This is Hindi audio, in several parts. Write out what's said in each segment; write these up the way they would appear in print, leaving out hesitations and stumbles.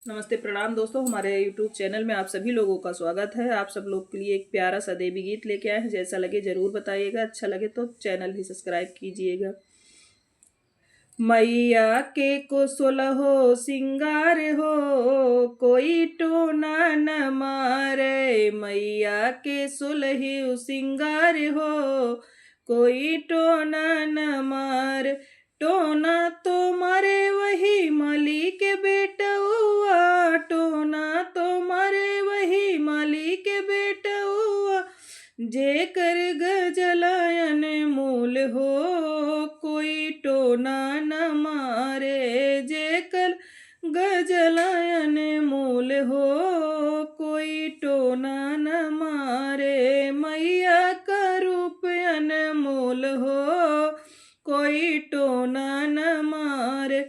नमस्ते प्रणाम दोस्तों, हमारे यूट्यूब चैनल में आप सभी लोगों का स्वागत है। आप सब लोग के लिए एक प्यारा सा देवी गीत लेके आए हैं। जैसा लगे जरूर बताइएगा, अच्छा लगे तो चैनल भी सब्सक्राइब कीजिएगा। मैया के कुशल हो सिंगार हो, कोई टोना न मारे। मैया के सुलही सिंगार हो, कोई टोना न मारे। टोना तो मारे वही माली के बेटा हुआ, टोना तो मारे वही माली के बेटा हुआ। जेकर गजलायन मूल हो, कोई टोना न मारे। जेकर गजलायन मूल हो, कोई टोना न मारे। मैया का रूप अनमोल हो, कोई टोना न मारे।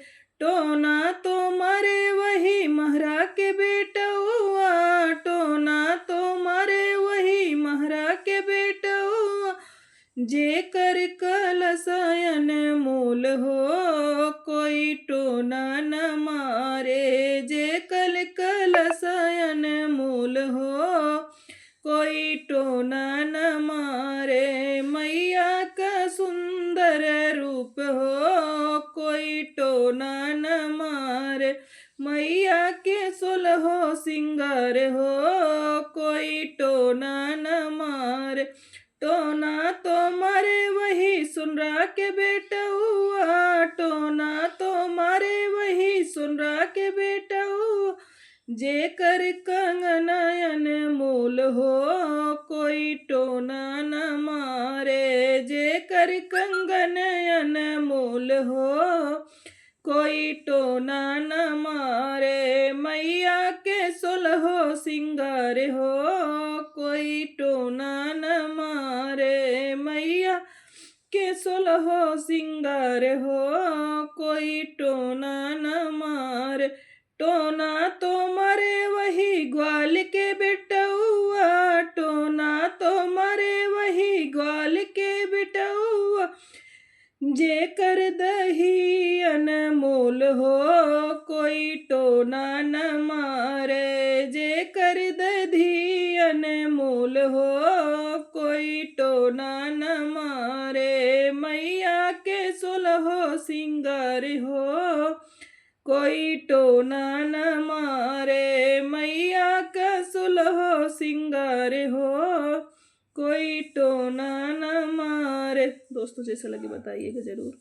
टोना तो मारे वही महरा के बेटा हुआ, टोना तो मारे वही महरा के बेटा हुआ। जेकर कलशयन मूल हो, कोई टोना न मारे। जेकर कलशयन मूल हो, कोई टोना न मारे। मैया का सुंदर रूप हो, कोई टोना न मारे। मैया के सुलहो सिंगार हो, कोई टोना न मारे। टोना तो मारे वही सुनरा के बेटा हुआ, टोना तो मारे वही सुनरा के बेटा हुआ। जेकर कंगनयन मूल हो, कोई टोना न मारे। जेकर कंगनयन मूल हो, कोई टोना न मारे। मैया के सुलहो सिंगार हो, कोई टोना न मारे। मैया के सुलहो सिंगार हो, कोई टोना न मारे। टोना तो मारे वही ग्वाल के बेटा हुआ, टोना तो मारे वही ग्वाल के बेटा हुआ। जेकर दही अनमोल हो, कोई टोना न मारे। जेकर दही अनमोल हो, कोई टोना न मारे। मैया के सुलहो सिंगार हो, कोई टोना न मारे। मैया का सुलहो सिंगार हो, कोई टोना न मारे। दोस्तों जैसा लगे बताइएगा जरूर।